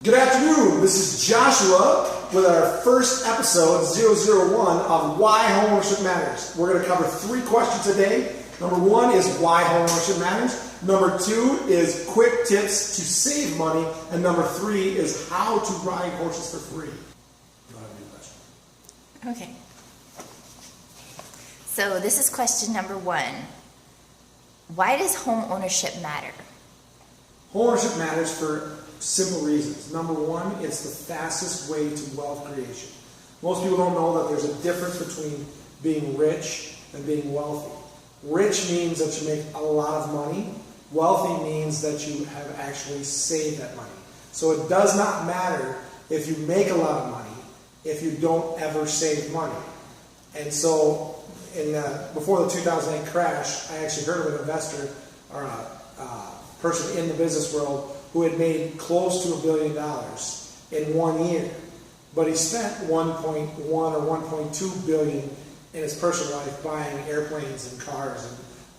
Good afternoon, this is Joshua with our first episode, 001, of Why Homeownership Matters. We're going to cover 3 questions today. Number 1 is why homeownership matters. Number 2 is quick tips to save money. And number 3 is how to ride horses for free. Go ahead and question. Okay. So this is question number 1. Why does home ownership matter? Homeownership matters for simple reasons. Number 1, it's the fastest way to wealth creation. Most people don't know that there's a difference between being rich and being wealthy. Rich means that you make a lot of money. Wealthy means that you have actually saved that money. So it does not matter if you make a lot of money if you don't ever save money. And so before the 2008 crash, I actually heard of an investor or a person in the business world who had made close to $1 billion in 1 year. But he spent 1.1 or 1.2 billion in his personal life buying airplanes and cars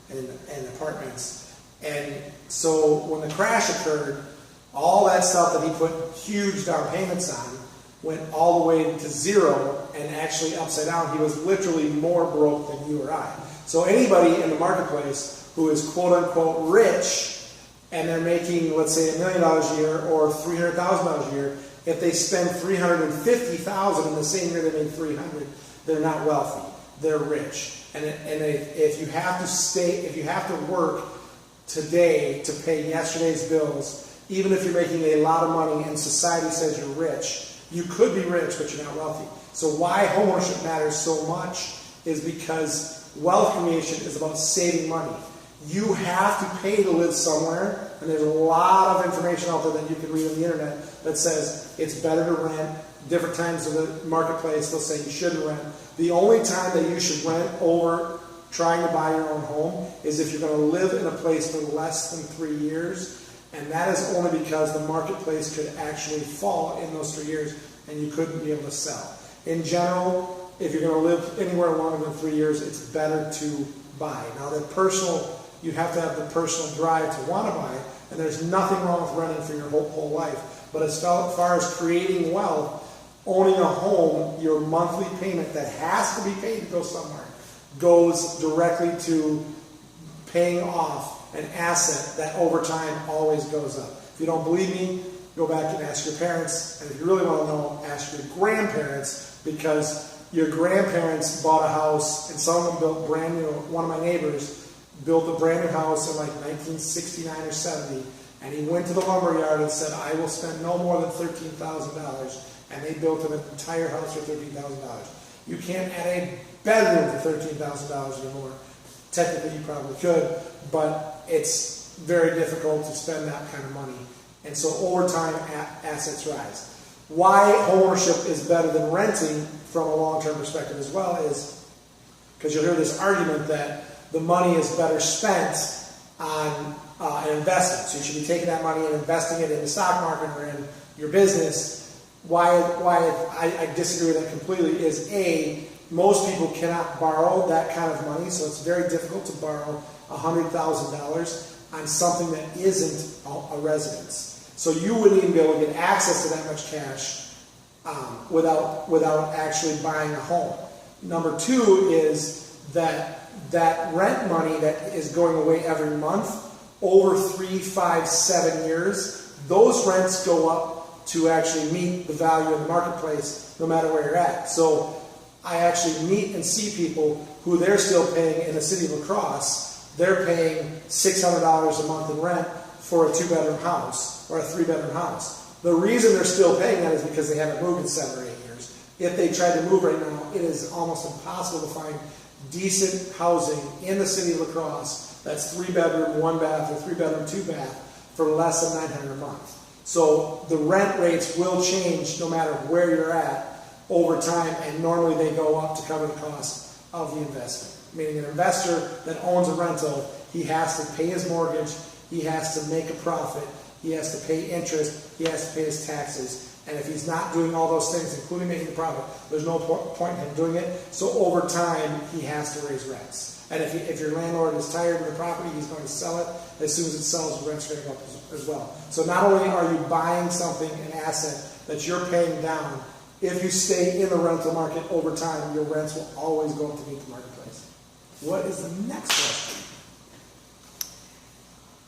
and apartments. And so when the crash occurred, all that stuff that he put huge down payments on went all the way to zero and actually upside down. He was literally more broke than you or I. So anybody in the marketplace who is quote unquote rich and they're making, let's say, $1 million a year or $300,000 a year, if they spend $350,000 in the same year they made $300,000, they're not wealthy. They're rich. And if you have to work today to pay yesterday's bills, even if you're making a lot of money and society says you're rich, you could be rich, but you're not wealthy. So why homeownership matters so much is because wealth creation is about saving money. You have to pay to live somewhere, and there's a lot of information out there that you can read on the internet that says it's better to rent. Different times of the marketplace, they'll say you shouldn't rent. The only time that you should rent over trying to buy your own home is if you're going to live in a place for less than 3 years, and that is only because the marketplace could actually fall in those 3 years and you couldn't be able to sell. In general, if you're going to live anywhere longer than 3 years, it's better to buy. Now, you have to have the personal drive to want to buy, and there's nothing wrong with renting for your whole life. But as far as creating wealth, owning a home, your monthly payment that has to be paid to go somewhere goes directly to paying off an asset that over time always goes up. If you don't believe me, go back and ask your parents. And if you really want to know, ask your grandparents, because your grandparents bought a house and some of them built brand new. One of my neighbors built a brand new house in like 1969 or 70, and he went to the lumber yard and said, I will spend no more than $13,000, and they built an entire house for $13,000. You can't add a bedroom for $13,000 anymore. Technically you probably could, but it's very difficult to spend that kind of money. And so over time, assets rise. Why homeownership is better than renting from a long-term perspective as well is because you'll hear this argument that the money is better spent on an investment. So you should be taking that money and investing it in the stock market or in your business. Why I disagree with that completely is most people cannot borrow that kind of money, so it's very difficult to borrow $100,000 on something that isn't a residence. So you wouldn't even be able to get access to that much cash without actually buying a home. Number 2 is that rent money that is going away every month, over 3, 5, 7 years, those rents go up to actually meet the value in the marketplace no matter where you're at. So I actually meet and see people who they're still paying in the city of Crosse. They're paying $600 a month in rent for a 2-bedroom house or a 3-bedroom house. The reason they're still paying that is because they haven't moved in 7 or 8 years. If they tried to move right now, it is almost impossible to find decent housing in the city of La Crosse that's 3-bedroom, 1-bath, or 3-bedroom, 2-bath for less than $900 a month. So the rent rates will change no matter where you're at over time, and normally they go up to cover the cost of the investment. Meaning an investor that owns a rental, he has to pay his mortgage, he has to make a profit, he has to pay interest, he has to pay his taxes. And if he's not doing all those things, including making a profit, there's no point in him doing it. So over time, he has to raise rents. And if your landlord is tired of the property, he's going to sell it. As soon as it sells, the rent's going to go up as well. So not only are you buying something, an asset that you're paying down, if you stay in the rental market over time, your rents will always go up to meet the marketplace. What is the next question?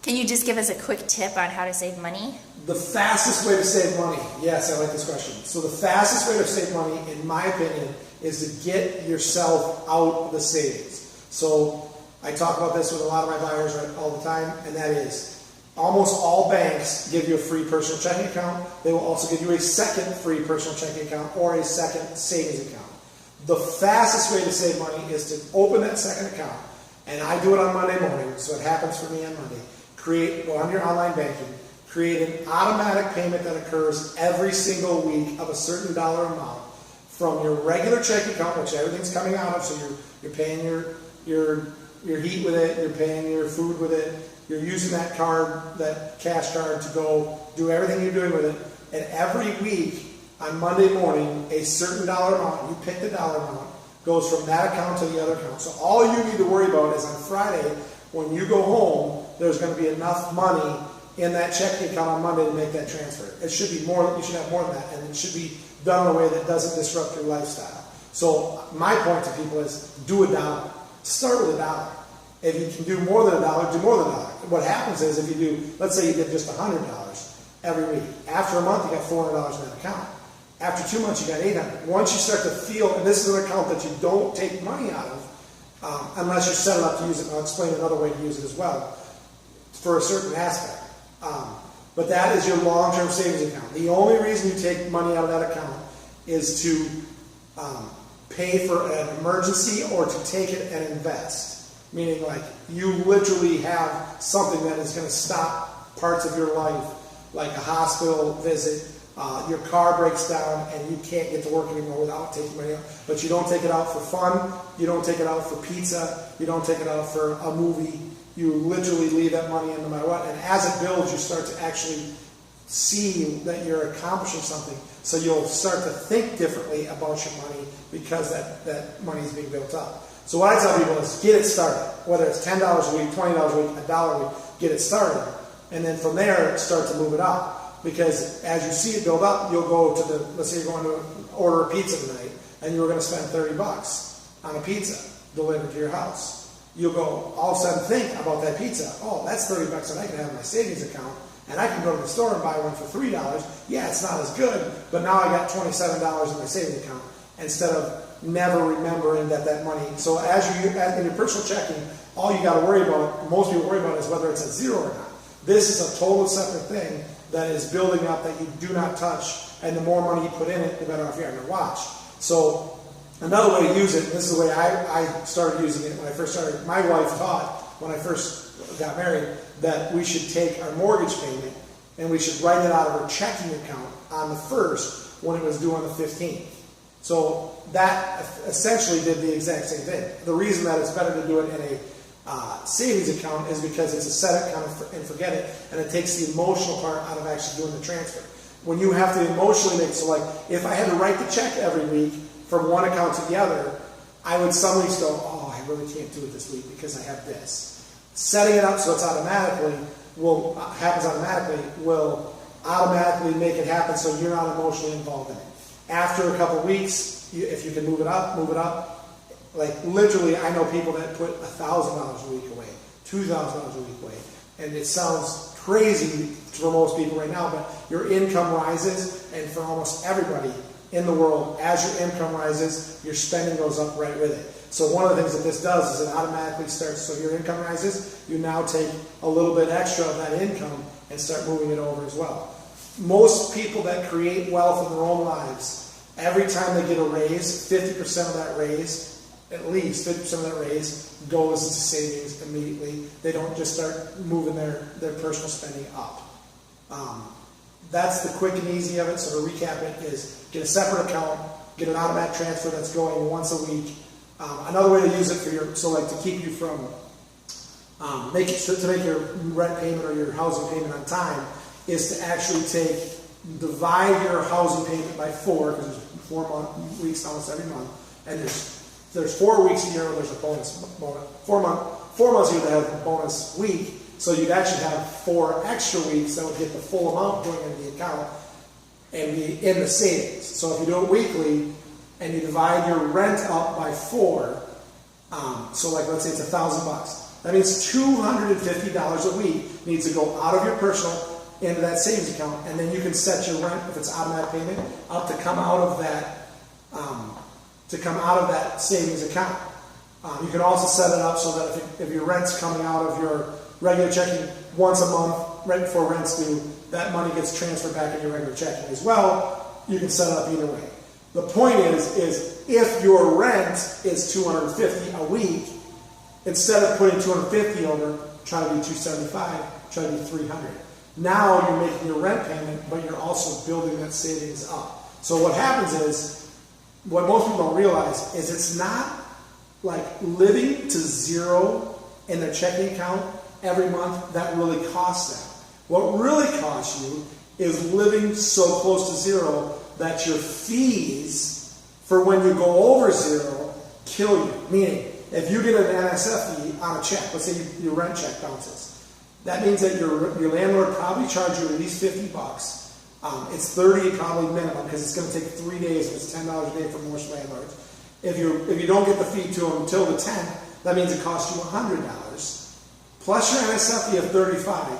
Can you just give us a quick tip on how to save money? The fastest way to save money. Yes, I like this question. So the fastest way to save money, in my opinion, is to get yourself out of the savings. So I talk about this with a lot of my buyers all the time, and that is almost all banks give you a free personal checking account. They will also give you a second free personal checking account or a second savings account. The fastest way to save money is to open that second account, and I do it on Monday morning, so it happens for me on Monday. Go on your online banking, create an automatic payment that occurs every single week of a certain dollar amount from your regular checking account, which everything's coming out of, so you're paying your heat with it, you're paying your food with it, you're using that card, that cash card, to go do everything you're doing with it. And every week on Monday morning, a certain dollar amount, you pick the dollar amount, goes from that account to the other account. So all you need to worry about is on Friday, when you go home, there's going to be enough money in that checking account on Monday to make that transfer. It should be more, you should have more than that, and it should be done in a way that doesn't disrupt your lifestyle. So my point to people is do a dollar. Start with a dollar. If you can do more than a dollar, do more than a dollar. What happens is if you do, let's say you did just $100 every week. After a month, you got $400 in that account. After 2 months, you got $800. Once you start to feel, and this is an account that you don't take money out of, unless you set it up to use it, and I'll explain another way to use it as well, for a certain aspect. But that is your long-term savings account. The only reason you take money out of that account is to pay for an emergency or to take it and invest. Meaning, like, you literally have something that is going to stop parts of your life, like a hospital visit, your car breaks down and you can't get to work anymore without taking money out. But you don't take it out for fun, you don't take it out for pizza, you don't take it out for a movie. You literally leave that money in no matter what. And as it builds, you start to actually see that you're accomplishing something. So you'll start to think differently about your money because that money is being built up. So what I tell people is get it started. Whether it's $10 a week, $20 a week, $1 a week, get it started. And then from there, start to move it up. Because as you see it build up, you'll go to the, let's say you're going to order a pizza tonight, and you were going to spend $30 on a pizza delivered to your house. You'll go, all of a sudden think about that pizza. Oh, that's $30 that I can have in my savings account, and I can go to the store and buy one for $3. Yeah, it's not as good, but now I got $27 in my savings account instead of never remembering that money. So as in your personal checking, all you got to worry about, most people worry about, is whether it's at zero or not. This is a total separate thing that is building up that you do not touch, and the more money you put in it, the better off you are to watch. So another way to use it, this is the way I started using it when I first started. My wife taught, when I first got married, that we should take our mortgage payment and we should write it out of our checking account on the 1st when it was due on the 15th. So that essentially did the exact same thing. The reason that it's better to do it in a savings account is because it's a set it, kind of, and forget it, and it takes the emotional part out of actually doing the transfer. When you have to emotionally make, so like if I had to write the check every week from one account to the other, I would some weeks go, oh, I really can't do it this week because I have this. Setting it up so it's happens automatically will automatically make it happen so you're not emotionally involved in it. After a couple of weeks, if you can move it up. Like literally, I know people that put $1,000 a week away, $2,000 a week away, and it sounds crazy for most people right now, but your income rises, and for almost everybody in the world, as your income rises, your spending goes up right with it. So one of the things that this does is it automatically starts, so if your income rises, you now take a little bit extra of that income and start moving it over as well. Most people that create wealth in their own lives, every time they get a raise, 50% of that raise, at least 50% of that raise goes into savings immediately. They don't just start moving their personal spending up. That's the quick and easy of it. So to recap it is get a separate account, get an automatic transfer that's going once a week. Another way to use it for to keep you from to make your rent payment or your housing payment on time is to actually divide your housing payment by 4, because there's 4 weeks almost every month, and there's 4 weeks a year where there's a bonus. 4 months a year that has a bonus week, so you'd actually have 4 extra weeks that would get the full amount going into the account and be in the savings. So if you do it weekly and you divide your rent up by 4, so like let's say it's $1,000, that means $250 a week needs to go out of your personal into that savings account, and then you can set your rent, if it's automatic payment, up to come out of that savings account. You can also set it up so that if your rent's coming out of your regular checking once a month, right before rent's due, that money gets transferred back in your regular checking as well. You can set it up either way. The point is if your rent is $250 a week, instead of putting $250 over, try to do $275, try to do $300. Now you're making your rent payment, but you're also building that savings up. So what happens is, what most people don't realize is it's not like living to zero in their checking account every month that really costs them. What really costs you is living so close to zero that your fees for when you go over zero kill you. Meaning, if you get an NSF fee on a check, let's say your rent check bounces, that means that your landlord probably charged you at least $50. It's $30 probably minimum, because it's going to take 3 days, and it's $10 a day for most landlords. If you don't get the fee to them until the 10th, that means it costs you $100. Plus your NSF fee of $35.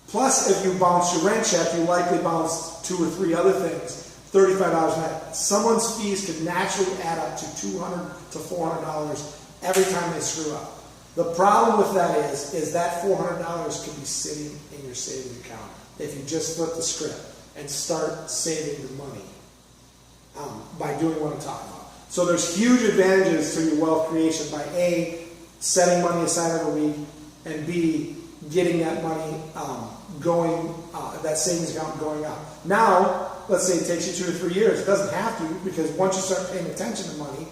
Plus, if you bounce your rent check, you likely bounce 2 or 3 other things, $35 net. Someone's fees could naturally add up to $200 to $400 every time they screw up. The problem with that is that $400 could be sitting in your savings account if you just flip the script and start saving your money by doing what I'm talking about. So there's huge advantages to your wealth creation by A, setting money aside every week, and B, getting that money going, that savings account going up. Now, let's say it takes you 2 or 3 years. It doesn't have to, because once you start paying attention to money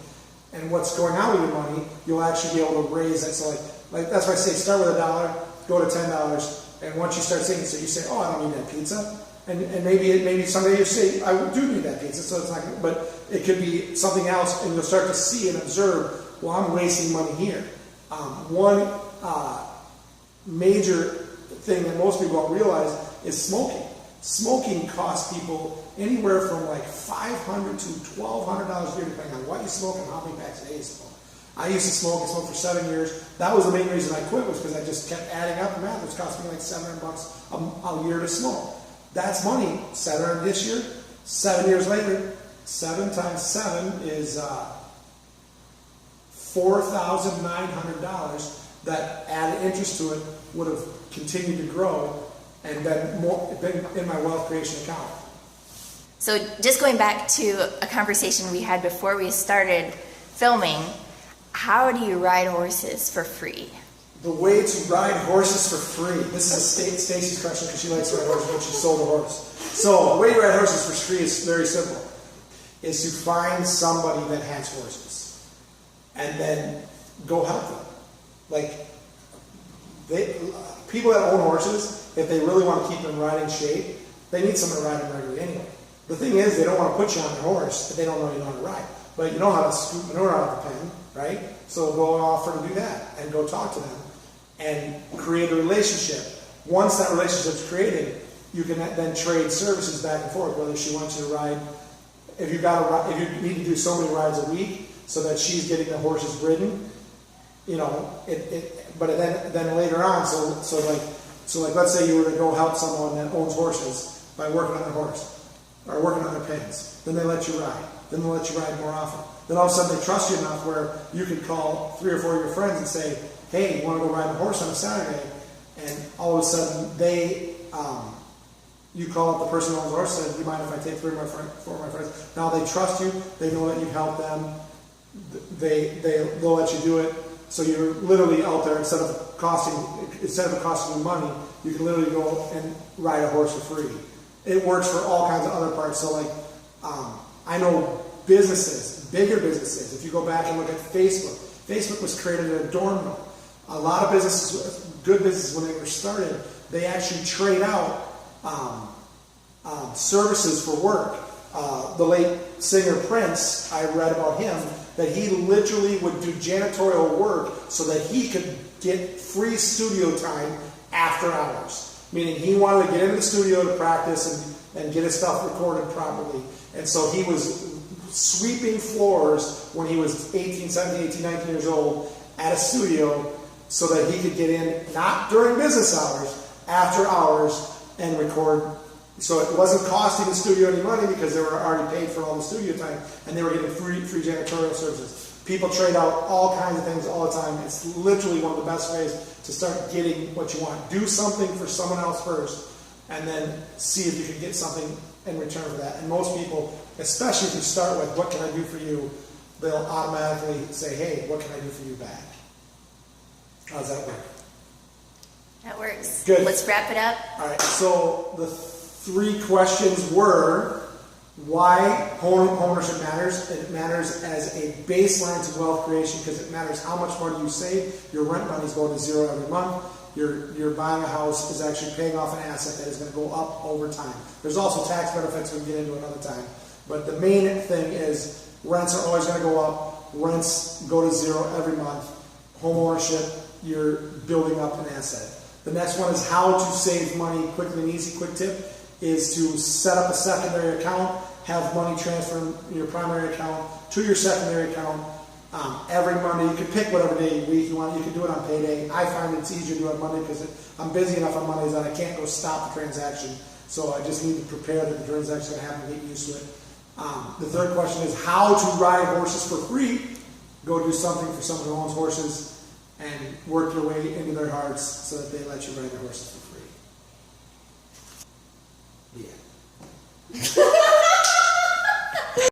and what's going on with your money, you'll actually be able to raise that. So like that's why I say start with $1, go to $10, and once you start saving, so you say, oh, I don't need that pizza. And maybe someday you say, I do need that pizza, so it's not, but it could be something else, and you'll start to see and observe, well, I'm wasting money here. One major thing that most people don't realize is smoking. Smoking costs people anywhere from like $500 to $1,200 a year, depending on what you smoke and how many packs a day you smoke. I used to smoke. I smoked for 7 years. That was the main reason I quit, was because I just kept adding up the math. It was costing me like $700 a year to smoke. That's money. $700 this year. 7 years later, 7 times 7 is $4,900. That added interest to it would have continued to grow and been in my wealth creation account. So just going back to a conversation we had before we started filming, how do you ride horses for free? The way to ride horses for free. This is Stacy's question, because she likes to ride horses when she sold a horse. So the way to ride horses for free is very simple. Is to find somebody that has horses and then go help them. Like, people that own horses, if they really want to keep them in riding shape, they need someone to ride them regularly anyway. The thing is, they don't want to put you on their horse if they don't know you know how to ride. But you know how to scoop manure out of the pen, right? So go offer to do that and go talk to them and create a relationship. Once that relationship's created, you can then trade services back and forth, whether she wants you to ride, if you need to do so many rides a week so that she's getting the horses ridden, you know, but then later on, so like let's say you were to go help someone that owns horses by working on their horse or working on their pens. Then they let you ride. Then they'll let you ride more often. Then all of a sudden they trust you enough where you could call 3 or 4 of your friends and say, hey, you want to go ride a horse on a Saturday? And all of a sudden you call up the person who owns the horse and say, do you mind if I take 4 of my friends? Now they trust you. They know that you help them. They'll let you do it. So you're literally out there, instead of it costing you money, you can literally go and ride a horse for free. It works for all kinds of other parts. So like, I know businesses, bigger businesses, if you go back and look at Facebook was created in a dorm room. A lot of businesses, good businesses when they were started, they actually trade out services for work. The late singer Prince, I read about him, that he literally would do janitorial work so that he could get free studio time after hours. Meaning he wanted to get into the studio to practice and get his stuff recorded properly. And so he was sweeping floors when he was 17, 18, 19 years old at a studio so that he could get in, not during business hours, after hours, and record. So it wasn't costing the studio any money because they were already paid for all the studio time, and they were getting free janitorial services. People trade out all kinds of things all the time. It's literally one of the best ways to start getting what you want. Do something for someone else first, and then see if you can get something in return for that. And most people, especially if you start with, what can I do for you, they'll automatically say, hey, what can I do for you back? How does that work? That works. Good. Let's wrap it up. All right, so the 3 questions were, why home ownership matters. It matters as a baseline to wealth creation because it matters how much money you save. Your rent money is going to zero every month. You're buying a house is actually paying off an asset that is going to go up over time. There's also tax benefits we can get into another time. But the main thing is rents are always going to go up. Rents go to zero every month. Home ownership, you're building up an asset. The next one is how to save money quickly and easy. Quick tip is to set up a secondary account, have money transfer from your primary account to your secondary account every Monday. You can pick whatever day of the week you want. You can do it on payday. I find it's easier to do it on Monday because I'm busy enough on Mondays that I can't go stop the transaction. So I just need to prepare that the transaction is going to happen and get used to it. The third question is how to ride horses for free. Go do something for someone who owns horses and work your way into their hearts so that they let you ride their horses for free. Yeah.